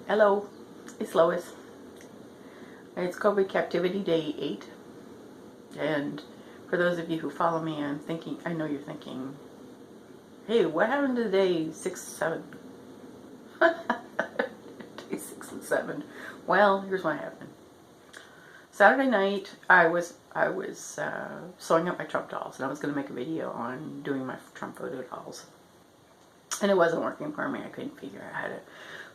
Hello, it's Lois. It's COVID Captivity Day 8. And for those of you who follow me, I know you're thinking, hey, what happened to day 6, 7? Day 6 and 7. Well, here's what happened. Saturday night, I was sewing up my Trump dolls, and I was going to make a video on doing my Trump photo dolls. And it wasn't working for me. I couldn't figure out how to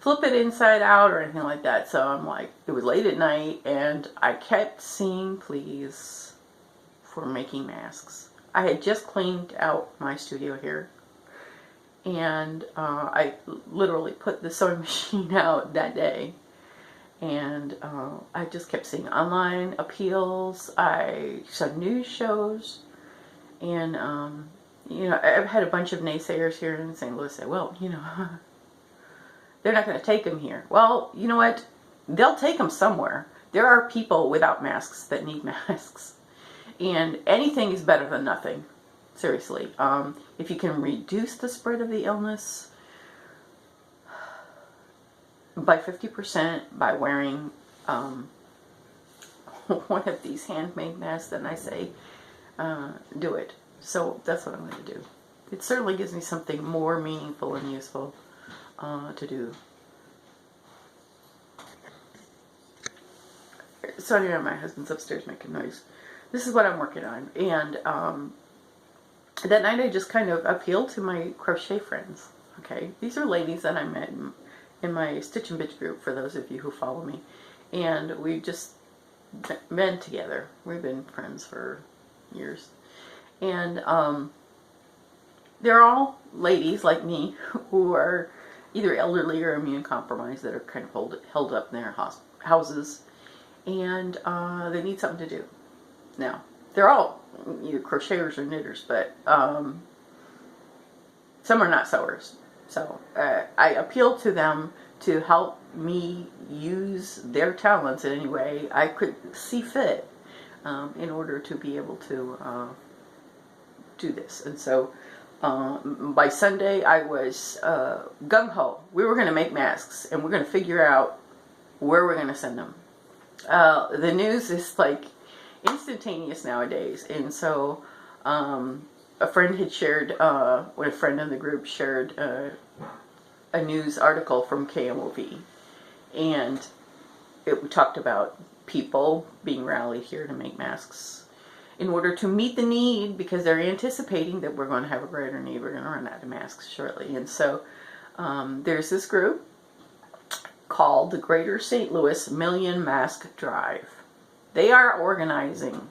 flip it inside out or anything like that. So I'm like, it was late at night, and I kept seeing pleas for making masks. I had just cleaned out my studio here, and I literally put the sewing machine out that day. And I just kept seeing online appeals. I saw news shows, and you know, I've had a bunch of naysayers here in St. Louis say, well, you know, they're not going to take them here. Well, you know what? They'll take them somewhere. There are people without masks that need masks. And anything is better than nothing. Seriously. If you can reduce the spread of the illness by 50% by wearing one of these handmade masks, then I say do it. So that's what I'm going to do. It certainly gives me something more meaningful and useful to do. So anyway, my husband's upstairs making noise. This is what I'm working on. And that night I just kind of appealed to my crochet friends. Okay, these are ladies that I met in my Stitch and Bitch group, for those of you who follow me. And we've just been together. We've been friends for years. And they're all ladies like me who are either elderly or immune compromised, that are kind of held up in their houses, and they need something to do. Now, they're all either crocheters or knitters, but some are not sewers. So I appealed to them to help me use their talents in any way I could see fit in order to be able to do this. And so by Sunday I was gung-ho. We were going to make masks, and we're going to figure out where we're going to send them. The news is like instantaneous nowadays, and so a friend had shared, a friend in the group shared a news article from KMOV, and it talked about people being rallied here to make masks in order to meet the need, because they're anticipating that we're going to have a greater need. We're going to run out of masks shortly. And so there's this group called the Greater St. Louis Million Mask Drive. They are organizing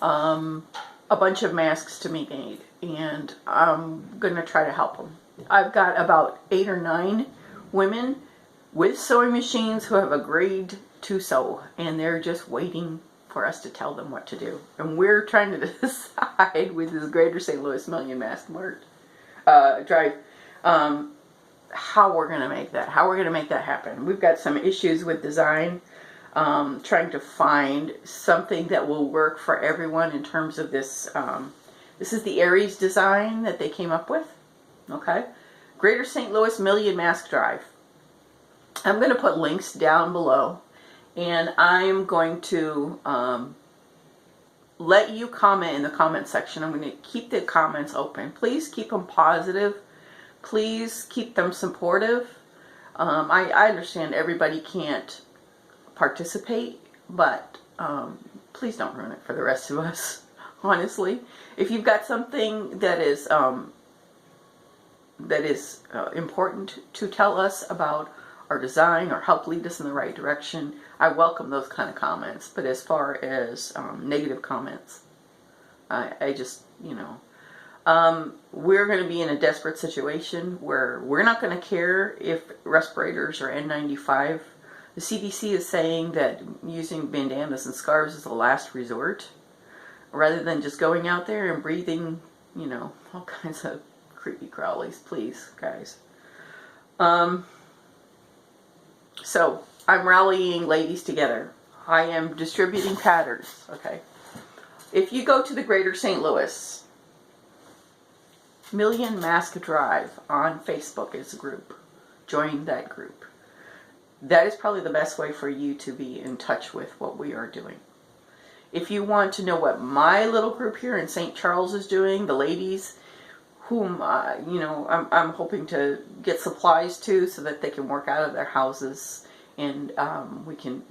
a bunch of masks to be made, and I'm going to try to help them. I've got about 8 or 9 women with sewing machines who have agreed to sew, and they're just waiting for us to tell them what to do. And we're trying to decide with this Greater St. Louis Million Mask Drive how we're going to make that. How we're going to make that happen. We've got some issues with design, trying to find something that will work for everyone in terms of this. This is the Aries design that they came up with. Okay, Greater St. Louis Million Mask Drive. I'm going to put links down below, and I'm going to let you comment in the comment section. I'm going to keep the comments open. Please keep them positive. Please keep them supportive. I understand everybody can't participate, but please don't ruin it for the rest of us, honestly. If you've got something that is important to tell us about our design or help lead us in the right direction, I welcome those kind of comments. But as far as negative comments, I just, you know, we're going to be in a desperate situation where we're not going to care if respirators or N95. The CDC is saying that using bandanas and scarves is a last resort, rather than just going out there and breathing, you know, all kinds of creepy crawlies. Please, guys. So I'm rallying ladies together. I am distributing patterns. Okay. If you go to the Greater St. Louis Million Mask Drive on Facebook as a group, join that group. that is probably the best way for you to be in touch with what we are doing. If you want to know what my little group here in St. Charles is doing, the ladies whom I'm hoping to get supplies to so that they can work out of their houses, and we can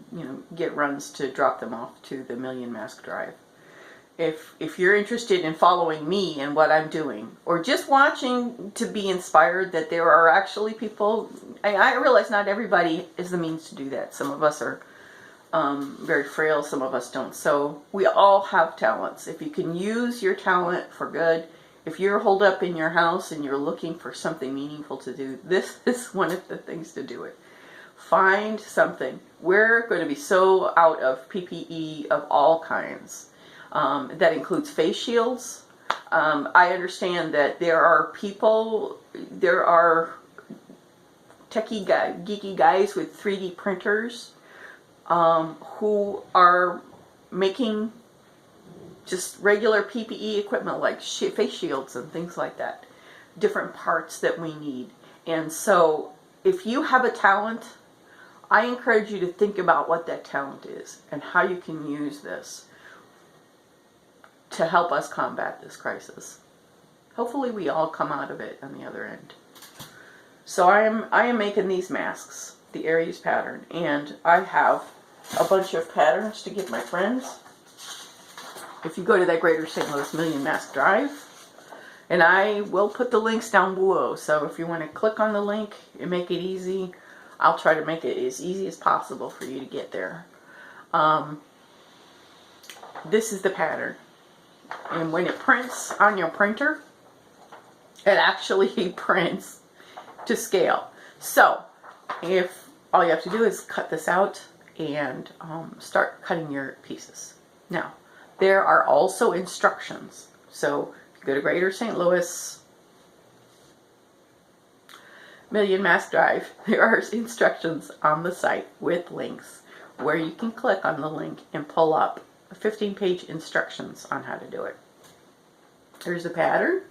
get runs to drop them off to the Million Mask Drive. If you're interested in following me and what I'm doing, or just watching to be inspired that there are actually people, I realize not everybody is the means to do that. Some of us are very frail, some of us don't. So we all have talents. If you can use your talent for good, if you're holed up in your house and you're looking for something meaningful to do, this is one of the things to do it. Find something. We're going to be so out of PPE of all kinds. That includes face shields. I understand that there are geeky guys with 3D printers who are making just regular PPE equipment like face shields and things like that. Different parts that we need. And so if you have a talent, I encourage you to think about what that talent is and how you can use this to help us combat this crisis. Hopefully we all come out of it on the other end. So I am making these masks, the Aries pattern, and I have a bunch of patterns to give my friends. If you go to that Greater St. Louis Million Mask Drive, and I will put the links down below, so if you want to click on the link and make it easy, I'll try to make it as easy as possible for you to get there. This is the pattern. And when it prints on your printer, it actually prints to scale. So, if all you have to do is cut this out and start cutting your pieces. Now, there are also instructions. So, if you go to Greater St. Louis Million Mask Drive, there are instructions on the site with links where you can click on the link and pull up 15-page instructions on how to do it. Here's the pattern.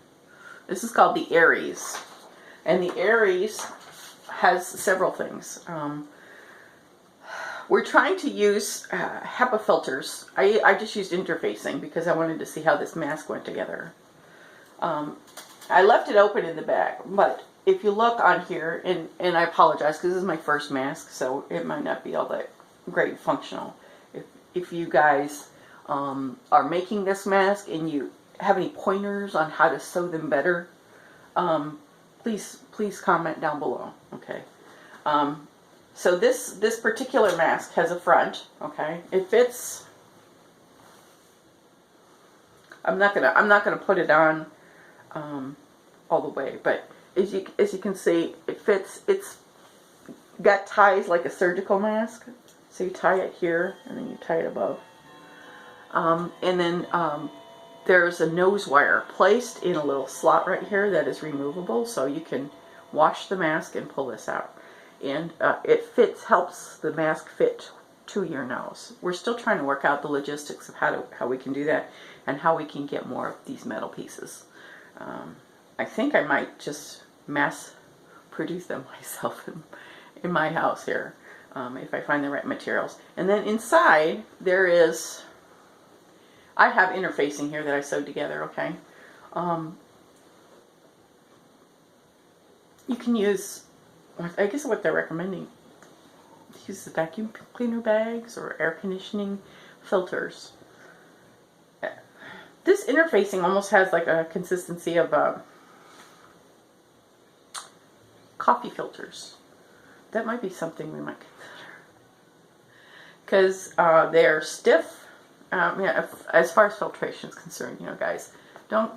This is called the Aries. And the Aries has several things. We're trying to use HEPA filters. I just used interfacing because I wanted to see how this mask went together. I left it open in the bag, but if you look on here, and I apologize because this is my first mask, so it might not be all that great functional. If you guys are making this mask and you have any pointers on how to sew them better, please comment down below. Okay. So this particular mask has a front. Okay, it fits. I'm not gonna put it on all the way, but as you can see, it fits. It's got ties like a surgical mask. So you tie it here, and then you tie it above. And then there's a nose wire placed in a little slot right here that is removable, so you can wash the mask and pull this out. And it helps the mask fit to your nose. We're still trying to work out the logistics of how we can do that and how we can get more of these metal pieces. I think I might just mass produce them myself in my house here. If I find the right materials. And then inside there is, I have interfacing here that I sewed together, okay? You can use, I guess what they're recommending, use the vacuum cleaner bags or air conditioning filters. This interfacing almost has like a consistency of coffee filters. That might be something we might consider. Because they're stiff. Yeah, as far as filtration is concerned, guys, don't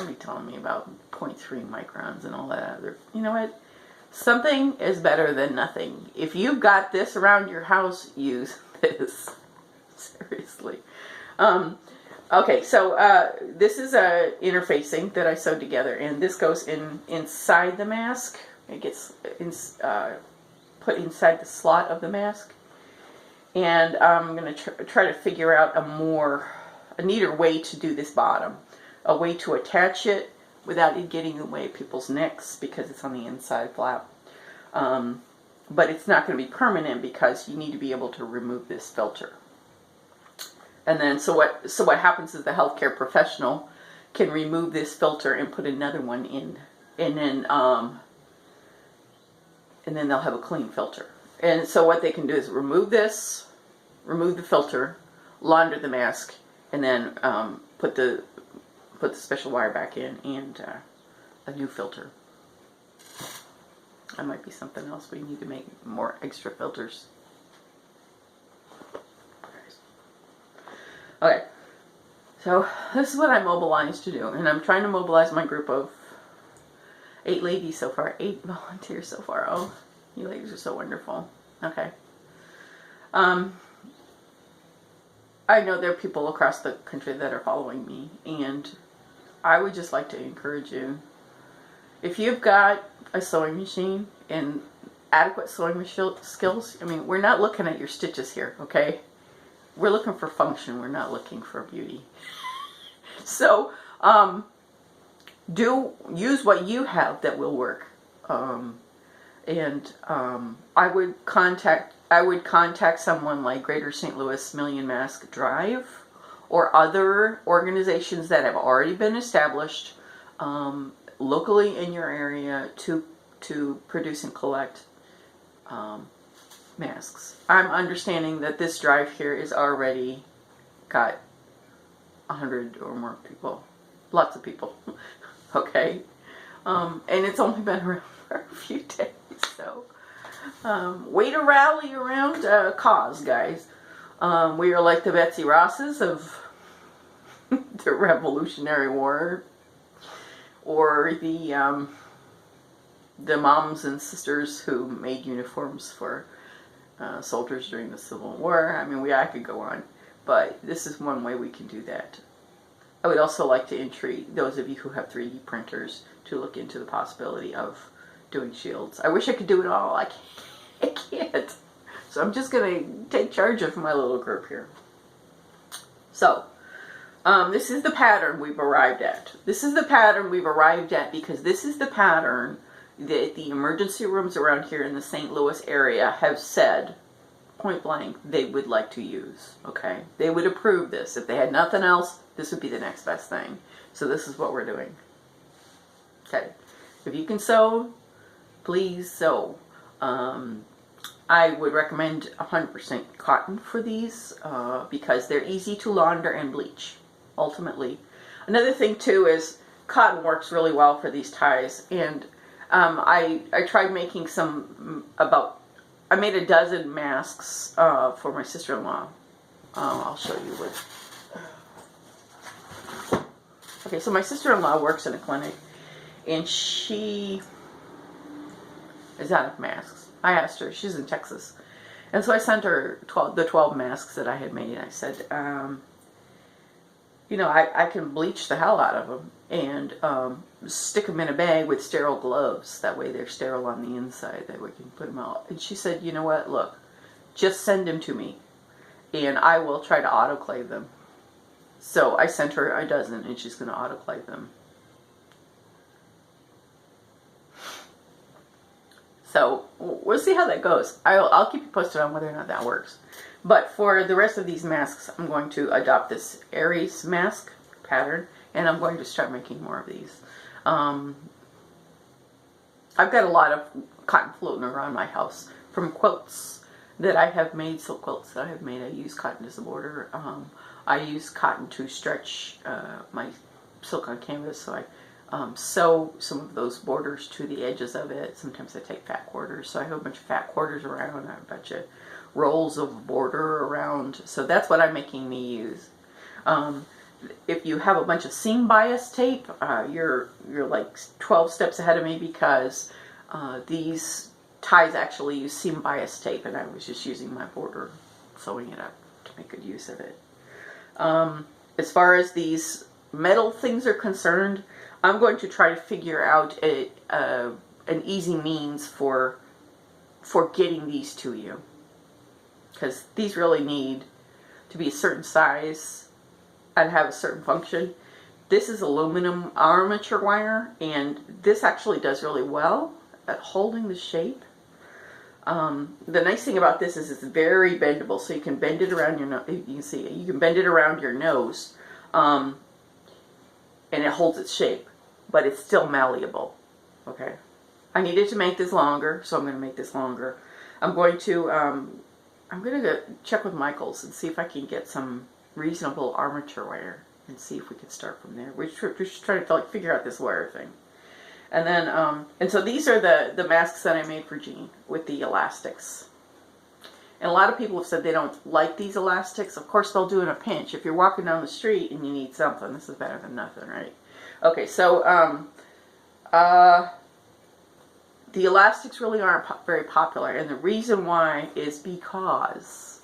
be telling me about 0.3 microns and all that other. You know what? Something is better than nothing. If you've got this around your house, use this. Seriously. Okay, so this is a interfacing that I sewed together, and this goes inside the mask. It gets put inside the slot of the mask. And I'm going to try to figure out a neater way to do this bottom. A way to attach it without it getting in the way of people's necks because it's on the inside flap. but it's not going to be permanent because you need to be able to remove this filter. And then, so what happens is the healthcare professional can remove this filter and put another one in, and then they'll have a clean filter. And so what they can do is remove this, remove the filter, launder the mask, and then put the special wire back in and a new filter. That might be something else. We need to make more extra filters. Okay, so this is what I mobilized to do, and I'm trying to mobilize my group of 8 ladies so far, 8 volunteers so far. Oh, you ladies are so wonderful. Okay. I know there are people across the country that are following me, and I would just like to encourage you. If you've got a sewing machine and adequate sewing skills, I mean, we're not looking at your stitches here, okay? We're looking for function. We're not looking for beauty. So, use what you have that will work. I would contact someone like Greater St. Louis Million Mask Drive or other organizations that have already been established locally in your area to produce and collect masks. I'm understanding that this drive here is already got 100 or more people, lots of people. Okay, and it's only been around for a few days, so way to rally around a cause, guys. We are like the Betsy Rosses of the Revolutionary War, or the moms and sisters who made uniforms for soldiers during the Civil War. I mean, I could go on, but this is one way we can do that. I would also like to entreat those of you who have 3D printers to look into the possibility of doing shields. I wish I could do it all. I can't. So I'm just going to take charge of my little group here. So, this is the pattern we've arrived at. This is the pattern we've arrived at because this is the pattern that the emergency rooms around here in the St. Louis area have said, point blank, they would like to use. Okay? They would approve this. If they had nothing else, this would be the next best thing. So this is what we're doing. Okay. If you can sew, please sew. I would recommend 100% cotton for these because they're easy to launder and bleach, ultimately. Another thing, too, is cotton works really well for these ties. And I tried making I made a dozen masks for my sister-in-law. I'll show you what. Okay, so my sister-in-law works in a clinic, and she is out of masks. I asked her, she's in Texas, and so I sent her the 12 masks that I had made. I said, you know, I can bleach the hell out of them and stick them in a bag with sterile gloves. That way they're sterile on the inside, that we can put them out. And she said, you know what, look, just send them to me, and I will try to autoclave them. So I sent her a dozen, and she's going to autoclave them. So we'll see how that goes. I'll keep you posted on whether or not that works. But for the rest of these masks, I'm going to adopt this Aries mask pattern, and I'm going to start making more of these. I've got a lot of cotton floating around my house from quilts that I have made, silk quilts that I have made. I use cotton as a border. I use cotton to stretch my silk on canvas, so I sew some of those borders to the edges of it. Sometimes I take fat quarters, so I have a bunch of fat quarters around. I have a bunch of rolls of border around, so that's what I'm making me use. If you have a bunch of seam bias tape, you're like 12 steps ahead of me because these ties actually use seam bias tape, and I was just using my border, sewing it up to make good use of it. As far as these metal things are concerned, I'm going to try to figure out an easy means for getting these to you, because these really need to be a certain size and have a certain function. This is aluminum armature wire, and this actually does really well at holding the shape. The nice thing about this is it's very bendable, so you can bend it around your nose. You can see it. You can bend it around your nose, and it holds its shape, but it's still malleable. Okay, I needed to make this longer, so I'm going to make this longer. I'm going to go check with Michaels and see if I can get some reasonable armature wire and see if we can start from there. We're just trying to figure out this wire thing. And then, and so these are the masks that I made for Jean with the elastics. And a lot of people have said they don't like these elastics. Of course, they'll do in a pinch. If you're walking down the street and you need something, this is better than nothing, right? Okay, so the elastics really aren't very popular. And the reason why is because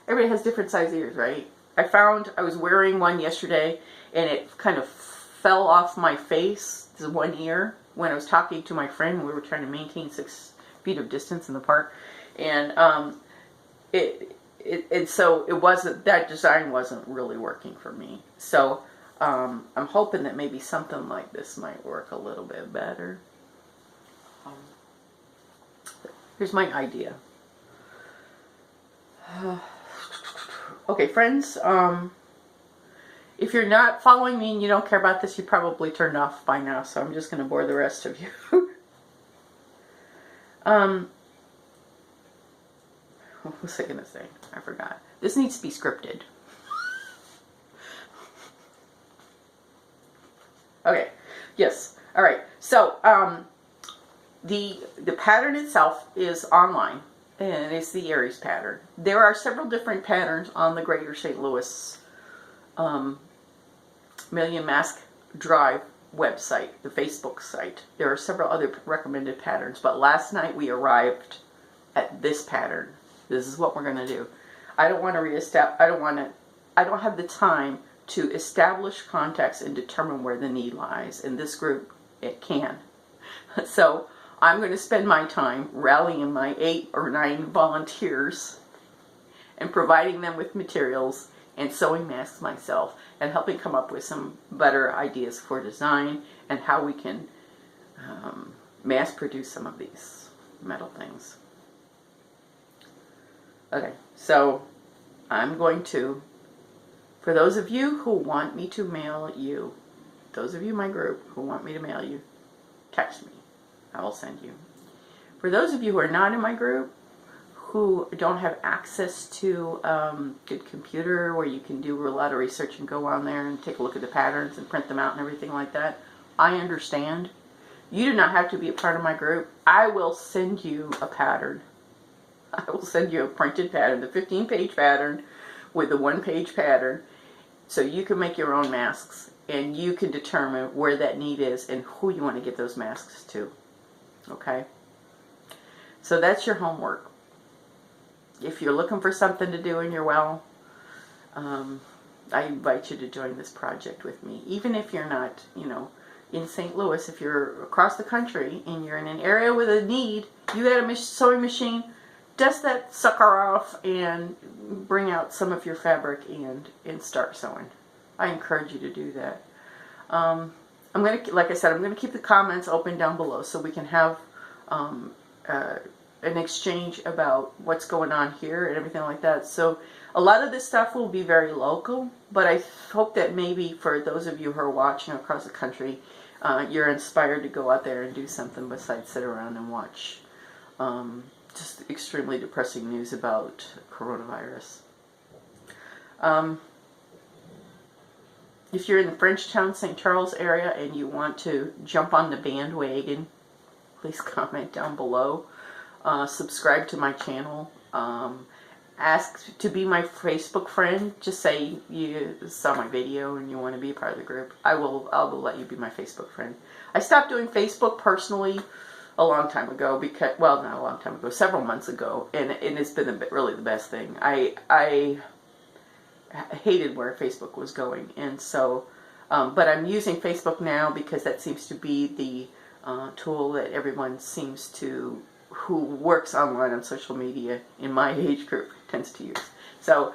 everybody has different size ears, right? I was wearing one yesterday and it kind of fell off my face, this one ear, when I was talking to my friend. We were trying to maintain 6 feet of distance in the park, and so it wasn't, that design wasn't really working for me. So I'm hoping that maybe something like this might work a little bit better. Here's my idea. Okay, friends. If you're not following me and you don't care about this, you probably turned off by now, so I'm just going to bore the rest of you. What was I going to say? I forgot. This needs to be scripted. Okay. Yes. All right. So, the pattern itself is online, and it's the Aries pattern. There are several different patterns on the Greater St. Louis Million Mask Drive website, the Facebook site. There are several other recommended patterns, but last night we arrived at this pattern. This is what we're going to do. I don't want to I don't have the time to establish context and determine where the need lies. In this group, it can. So I'm going to spend my time rallying my 8 or 9 volunteers and providing them with materials and sewing masks myself, and helping come up with some better ideas for design and how we can mass produce some of these metal things. Okay, so I'm going to, for those of you who want me to mail you, those of you in my group who want me to mail you, text me. I will send you. For those of you who are not in my group, who don't have access to a good computer where you can do a lot of research and go on there and take a look at the patterns and print them out and everything like that, I understand. You do not have to be a part of my group. I will send you a pattern. I will send you a printed pattern, the 15-page pattern with the 1-page pattern, so you can make your own masks and you can determine where that need is and who you want to get those masks to. Okay? So that's your homework. If you're looking for something to do in your well, I invite you to join this project with me. Even if you're not, in St. Louis, if you're across the country and you're in an area with a need, you got a sewing machine, dust that sucker off and bring out some of your fabric and start sewing. I encourage you to do that. I'm going to, like I said, I'm going to keep the comments open down below so we can have an exchange about what's going on here and everything like that. So a lot of this stuff will be very local, but I hope that maybe for those of you who are watching across the country, you're inspired to go out there and do something besides sit around and watch just extremely depressing news about coronavirus. If you're in the Frenchtown, St. Charles area and you want to jump on the bandwagon, please comment down below. Subscribe to my channel. Ask to be my Facebook friend. Just say you saw my video and you want to be a part of the group. I will let you be my Facebook friend. I stopped doing Facebook personally a long time ago because, well, not a long time ago, several months ago, and it's been really the best thing. I hated where Facebook was going, and so, but I'm using Facebook now because that seems to be the tool that everyone seems to, who works online on social media in my age group, tends to use. So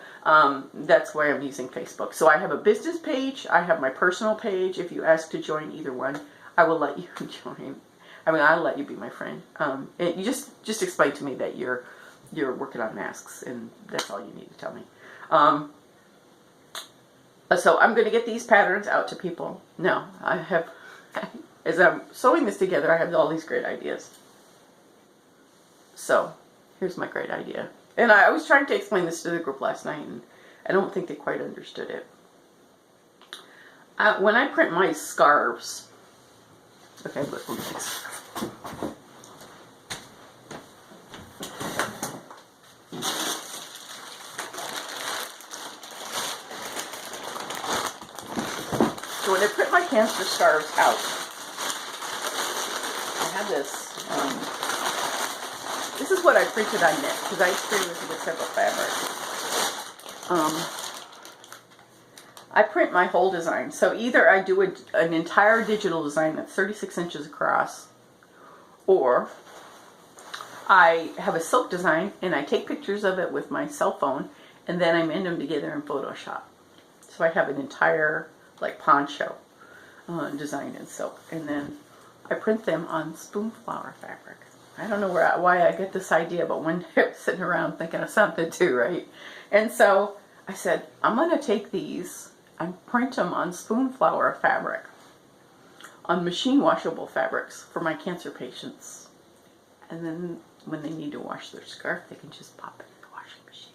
that's why I'm using Facebook. So I have a business page, I have my personal page. If you ask to join either one, I will let you join. I mean, I'll let you be my friend. You just explain to me that you're working on masks, and that's all you need to tell me. So I'm going to get these patterns out to people. Now, I have, as I'm sewing this together, I have all these great ideas. So, here's my great idea. And I was trying to explain this to the group last night, and I don't think they quite understood it. When I print my scarves, okay, look, look at this. So when I print my cancer scarves out, I have this. This is what I printed on knit, because I experimented with several fabrics. I print my whole design. So either I do an entire digital design that's 36 inches across, or I have a silk design and I take pictures of it with my cell phone, and then I mend them together in Photoshop. So I have an entire like poncho design in silk, and then I print them on spoonflower fabric. I don't know why I get this idea, but one day I was sitting around thinking of something too, right? And so I said, I'm going to take these and print them on spoonflower fabric, on machine washable fabrics for my cancer patients. And then when they need to wash their scarf, they can just pop it in the washing machine.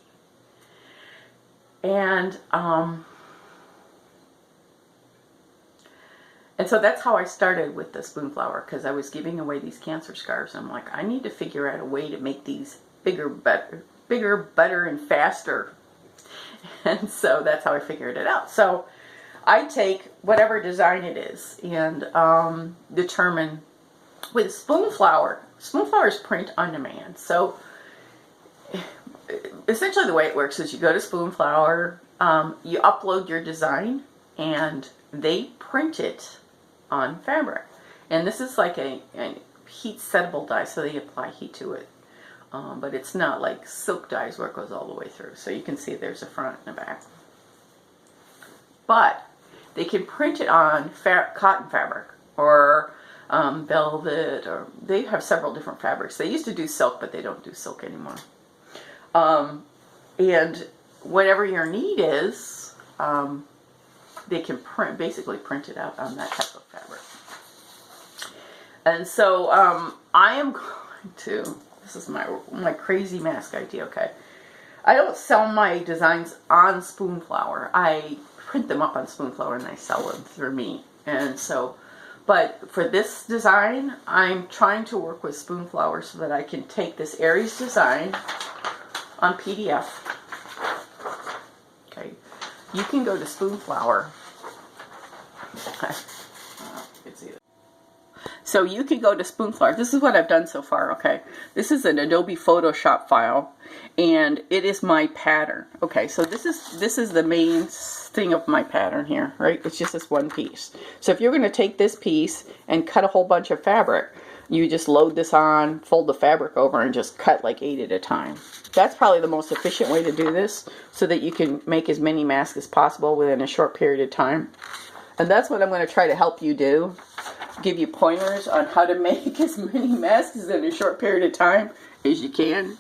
And so that's how I started with the spoonflower, because I was giving away these cancer scarves. I'm like, I need to figure out a way to make these bigger, better, and faster. And so that's how I figured it out. So I take whatever design it is and determine with spoonflower. Spoonflowers print on demand. So essentially the way it works is you go to Spoonflower, you upload your design, and they print it on fabric. And this is like a heat settable dye, so they apply heat to it. But it's not like silk dyes where it goes all the way through. So you can see there's a front and a back. But they can print it on cotton fabric or velvet, or they have several different fabrics. They used to do silk, but they don't do silk anymore. And whatever your need is, they can basically print it out on that type of fabric. And so I am going to, this is my crazy mask idea, okay. I don't sell my designs on Spoonflower. I print them up on Spoonflower and I sell them through me. And so, but for this design, I'm trying to work with Spoonflower so that I can take this Aries design on PDF. Okay, you can go to Spoonflower. So you can go to Spoonflower. This is what I've done so far, okay? This is an Adobe Photoshop file, and it is my pattern. Okay, so this is the main thing of my pattern here, right? It's just this one piece. So if you're going to take this piece and cut a whole bunch of fabric, you just load this on, fold the fabric over, and just cut like 8 at a time. That's probably the most efficient way to do this, so that you can make as many masks as possible within a short period of time. And that's what I'm going to try to help you do. Give you pointers on how to make as many masks in a short period of time as you can.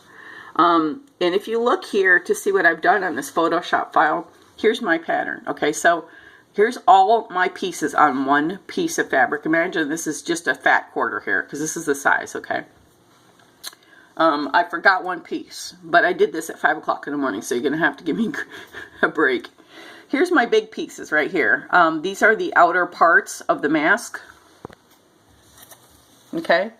And if you look here to see what I've done on this Photoshop file, here's my pattern. Okay, so here's all my pieces on one piece of fabric. Imagine this is just a fat quarter here, because this is the size, okay? I forgot one piece, but I did this at 5 o'clock in the morning, so you're going to have to give me a break. Here's my big pieces right here. These are the outer parts of the mask. Okay?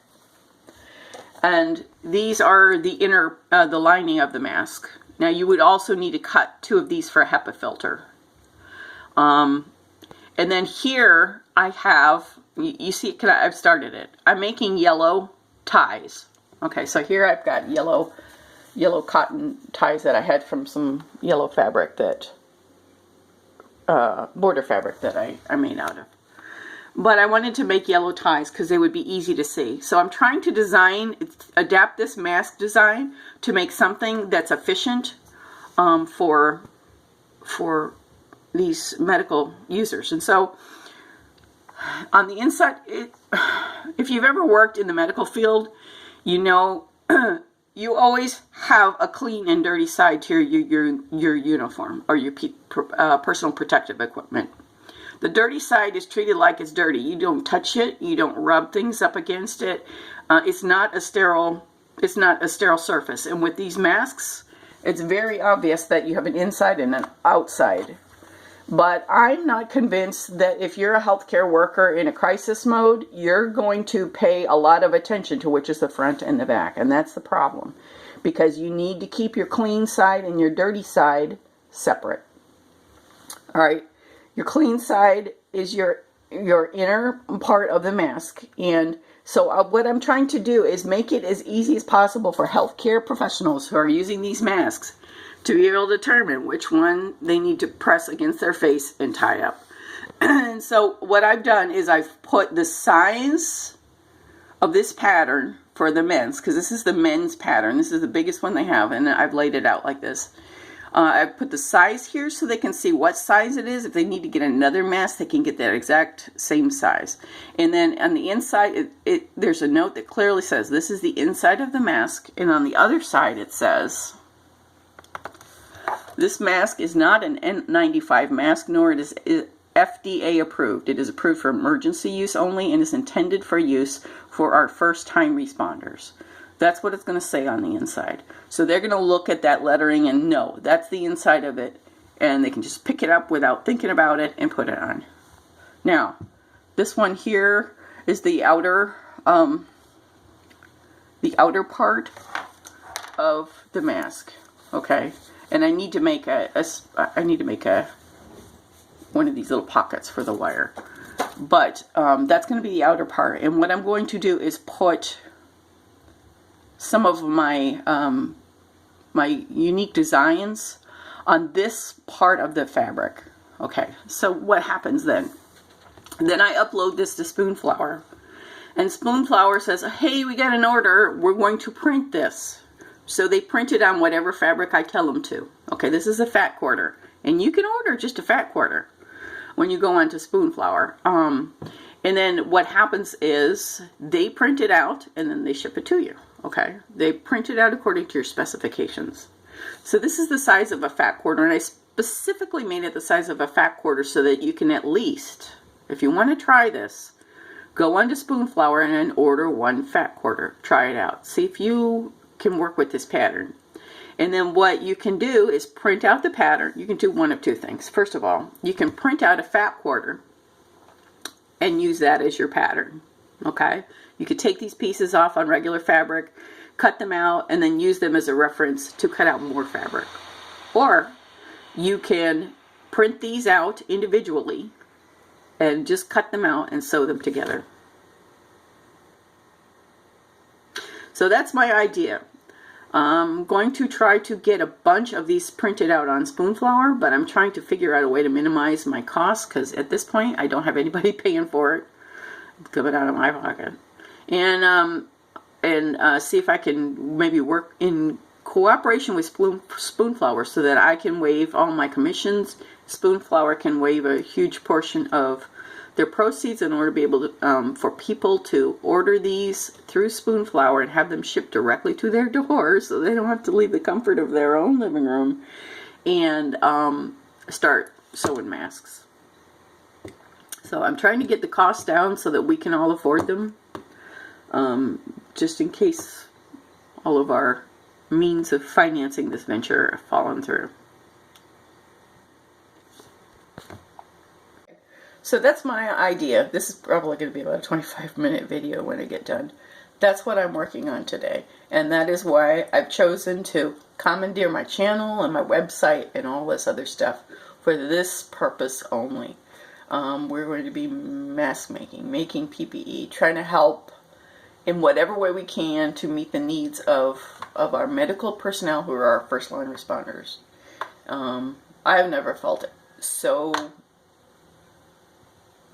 And these are the inner, the lining of the mask. Now you would also need to cut 2 of these for a HEPA filter. And then here I have, you see, I've started it. I'm making yellow ties. Okay, so here I've got yellow cotton ties that I had from some yellow fabric that, border fabric that I made out of. But I wanted to make yellow ties because they would be easy to see. So I'm trying to adapt this mask design to make something that's efficient for these medical users. And so On the inside, if you've ever worked in the medical field, you know you always have a clean and dirty side to your uniform or your personal protective equipment. The dirty side is treated like it's dirty. You don't touch it. You don't rub things up against it. It's not a sterile surface. And with these masks, it's very obvious that you have an inside and an outside. But I'm not convinced that if you're a healthcare worker in a crisis mode, you're going to pay a lot of attention to which is the front and the back. And that's the problem. Because you need to keep your clean side and your dirty side separate. All right. Your clean side is your inner part of the mask. And so what I'm trying to do is make it as easy as possible for healthcare professionals who are using these masks to be able to determine which one they need to press against their face and tie up. And so what I've done is I've put the size of this pattern for the men's, because this is the men's pattern. This is the biggest one they have, and I've laid it out like this. I've put the size here so they can see what size it is. If they need to get another mask, they can get that exact same size. And then on the inside, there's a note that clearly says this is the inside of the mask, and on the other side it says, this mask is not an N95 mask, nor it is FDA approved. It is approved for emergency use only and is intended for use for our first-time responders. That's what it's going to say on the inside. So they're going to look at that lettering and know that's the inside of it, and they can just pick it up without thinking about it and put it on. Now, this one here is the outer part of the mask. Okay. And I need to make one of these little pockets for the wire. But that's going to be the outer part. And what I'm going to do is put some of my my unique designs on this part of the fabric. Okay, so what happens then? Then I upload this to Spoonflower. And Spoonflower says, hey, we got an order. We're going to print this. So they print it on whatever fabric I tell them to. Okay, this is a fat quarter. And you can order just a fat quarter when you go onto Spoonflower. And then what happens is they print it out and then they ship it to you. Okay, they print it out according to your specifications. So this is the size of a fat quarter, and I specifically made it the size of a fat quarter so that you can at least, if you want to try this, go onto Spoonflower and then order one fat quarter. Try it out. See if you can work with this pattern. And then what you can do is print out the pattern. You can do one of two things. First of all, you can print out a fat quarter and use that as your pattern. Okay? You could take these pieces off on regular fabric, cut them out, and then use them as a reference to cut out more fabric. Or you can print these out individually and just cut them out and sew them together. So that's my idea. I'm going to try to get a bunch of these printed out on Spoonflower, but I'm trying to figure out a way to minimize my costs because at this point I don't have anybody paying for it. It's coming out of my pocket. And see if I can maybe work in cooperation with Spoonflower so that I can waive all my commissions. Spoonflower can waive a huge portion of their proceeds in order to be able to, for people to order these through Spoonflower and have them shipped directly to their doors so they don't have to leave the comfort of their own living room and start sewing masks. So I'm trying to get the cost down so that we can all afford them, just in case all of our means of financing this venture have fallen through. So that's my idea. This is probably going to be about a 25-minute video when I get done. That's what I'm working on today. And that is why I've chosen to commandeer my channel and my website and all this other stuff for this purpose only. We're going to be mask making PPE, trying to help in whatever way we can to meet the needs of our medical personnel who are our first-line responders. I've never felt so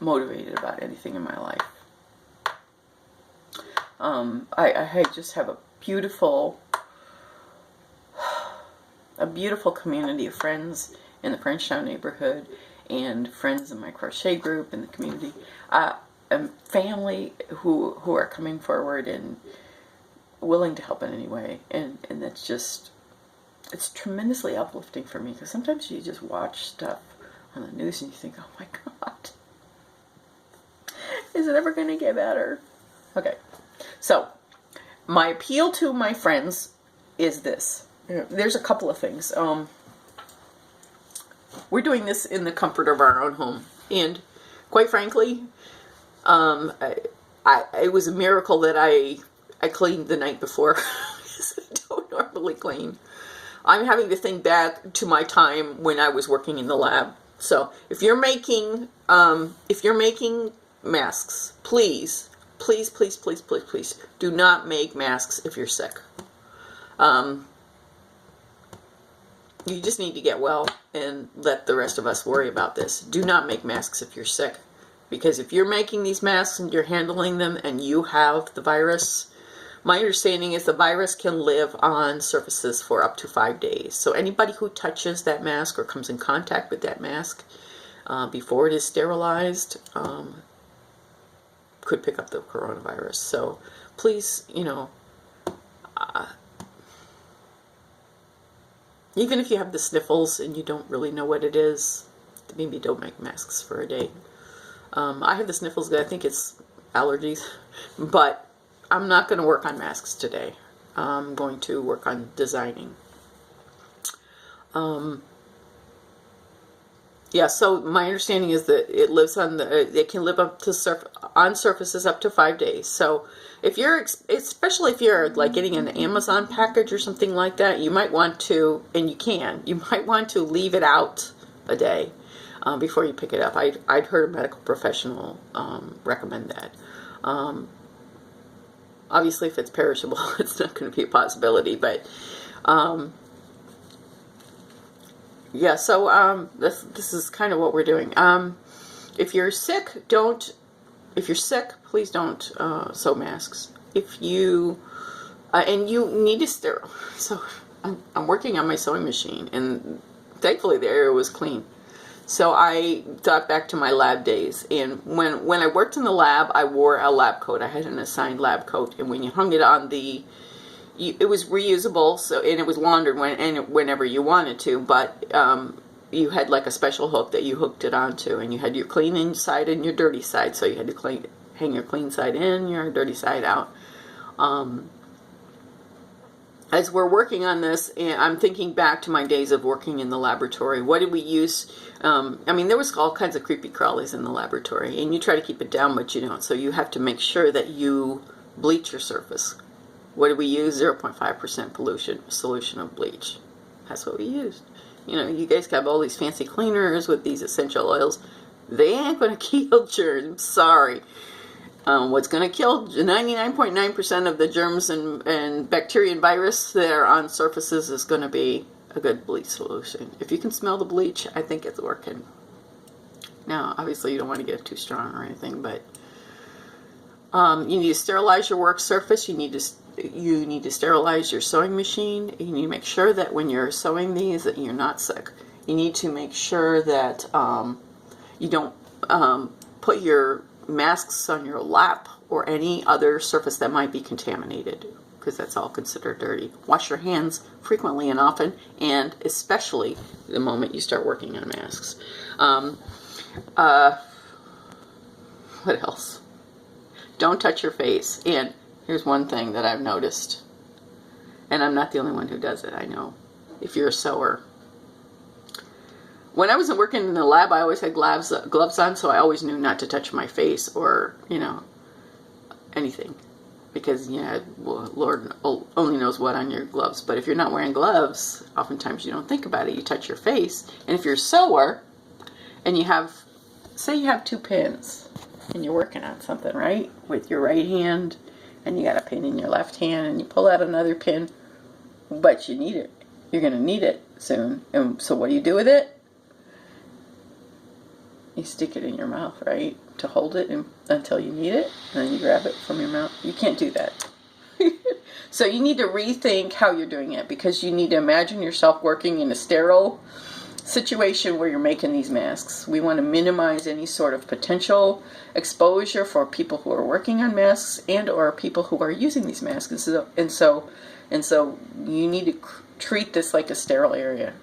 motivated about anything in my life. I just have a beautiful community of friends in the Frenchtown neighborhood, and friends in my crochet group in the community, and family who are coming forward and willing to help in any way, and that's just, it's tremendously uplifting for me, because sometimes you just watch stuff on the news and you think, oh my God, is it ever going to get better? Okay, so my appeal to my friends is this. There's a couple of things. We're doing this in the comfort of our own home, and quite frankly, it was a miracle that I cleaned the night before, because I don't normally clean. I'm having to think back to my time when I was working in the lab. So if you're making masks, please, please, please, please, please, please, do not make masks if you're sick. You just need to get well and let the rest of us worry about this. Do not make masks if you're sick, because if you're making these masks and you're handling them and you have the virus, my understanding is the virus can live on surfaces for up to 5 days. So anybody who touches that mask or comes in contact with that mask before it is sterilized could pick up the coronavirus. So please, even if you have the sniffles and you don't really know what it is, maybe don't make masks for a day. I have the sniffles, I think it's allergies, but I'm not going to work on masks today. I'm going to work on designing. Yeah, so my understanding is that it lives on it can live up to on surfaces up to 5 days. So if you're, especially if you're like getting an Amazon package or something like that, you might want to, and you might want to leave it out a day before you pick it up. I'd heard a medical professional recommend that. Obviously, if it's perishable, it's not going to be a possibility, but yeah, so this is kind of what we're doing. If you're sick, please don't sew masks. If you and you need to so I'm working on my sewing machine, and thankfully the area was clean. So I thought back to my lab days, and when I worked in the lab, I wore a lab coat. I had an assigned lab coat, and when you hung it on it was reusable, so, and it was laundered whenever you wanted to, but you had like a special hook that you hooked it onto, and you had your clean inside and your dirty side, so you had to hang your clean side in, your dirty side out. As we're working on this, and I'm thinking back to my days of working in the laboratory. What did we use? I mean, there was all kinds of creepy crawlies in the laboratory, and you try to keep it down, but you don't. So you have to make sure that you bleach your surface. What did we use? 0.5% solution of bleach. That's what we used. You guys have all these fancy cleaners with these essential oils. They ain't going to kill germs. Sorry. What's going to kill 99.9% of the germs and bacteria and virus that are on surfaces is going to be a good bleach solution. If you can smell the bleach, I think it's working. Now, obviously, you don't want to get it too strong or anything, but you need to sterilize your work surface. You need to sterilize your sewing machine. You need to make sure that when you're sewing these that you're not sick. You need to make sure that you don't put your masks on your lap or any other surface that might be contaminated, because that's all considered dirty. Wash your hands frequently and often, and especially the moment you start working on masks. What else? Don't touch your face. And here's one thing that I've noticed, and I'm not the only one who does it, I know. If you're a sewer, when I wasn't working in the lab, I always had gloves on, so I always knew not to touch my face or, anything. Because, Lord only knows what on your gloves. But if you're not wearing gloves, oftentimes you don't think about it. You touch your face. And if you're a sewer, and say you have 2 pins, and you're working on something, right? With your right hand, and you got a pin in your left hand, and you pull out another pin, but you need it. You're going to need it soon. And so what do you do with it? You stick it in your mouth, right? To hold it until you need it, and then you grab it from your mouth. You can't do that. So you need to rethink how you're doing it, because you need to imagine yourself working in a sterile situation where you're making these masks. We want to minimize any sort of potential exposure for people who are working on masks and or people who are using these masks. And so you need to treat this like a sterile area.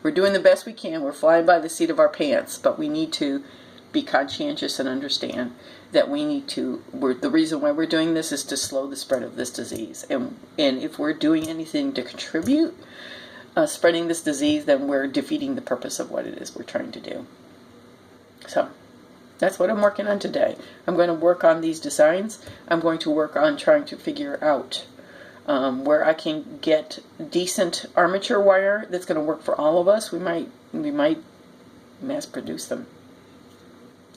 We're doing the best we can. We're flying by the seat of our pants, but we need to be conscientious and understand that we need to, the reason why we're doing this is to slow the spread of this disease. And if we're doing anything to contribute spreading this disease, then we're defeating the purpose of what it is we're trying to do. So that's what I'm working on today. I'm going to work on these designs. I'm going to work on trying to figure out where I can get decent armature wire that's going to work for all of us. We might mass produce them.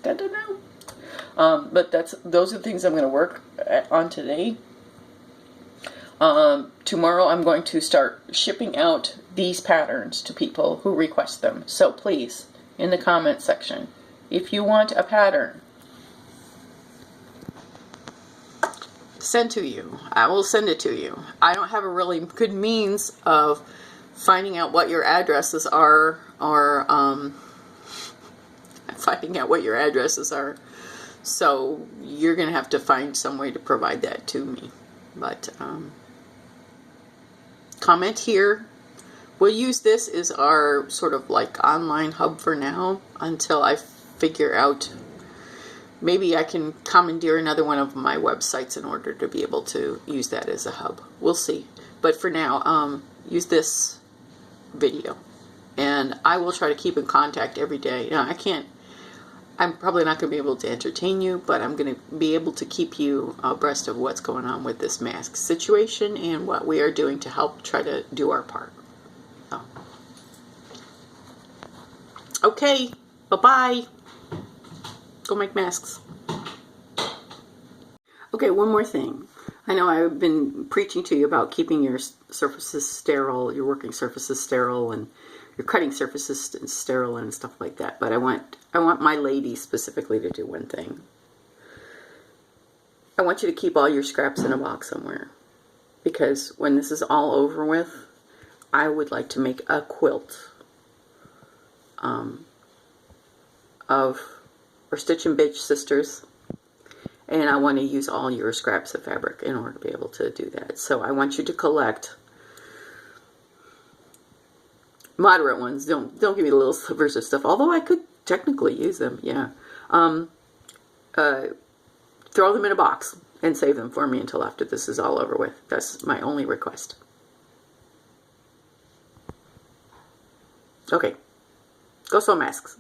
I don't know. But those are the things I'm going to work on today. Tomorrow I'm going to start shipping out these patterns to people who request them. So please, in the comment section, if you want a pattern sent to you, I will send it to you. I don't have a really good means of finding out what your addresses are, or finding out what your addresses are. So you're going to have to find some way to provide that to me. But comment here. We'll use this as our sort of like online hub for now until I figure out, maybe I can commandeer another one of my websites in order to be able to use that as a hub. We'll see. But for now, use this video. And I will try to keep in contact every day. Now, I'm probably not going to be able to entertain you, but I'm going to be able to keep you abreast of what's going on with this mask situation and what we are doing to help try to do our part. So. Okay, bye-bye. Go make masks. Okay, one more thing. I know I've been preaching to you about keeping your surfaces sterile, your working surfaces sterile, and your cutting surfaces sterile and stuff like that. But I want my ladies specifically to do one thing. I want you to keep all your scraps in a box somewhere. Because when this is all over with, I would like to make a quilt of our Stitch and Bitch sisters. And I want to use all your scraps of fabric in order to be able to do that. So I want you to collect moderate ones. Don't give me the little slivers of stuff. Although I could technically use them, yeah. Throw them in a box and save them for me until after this is all over with. That's my only request. Okay. Go sew masks.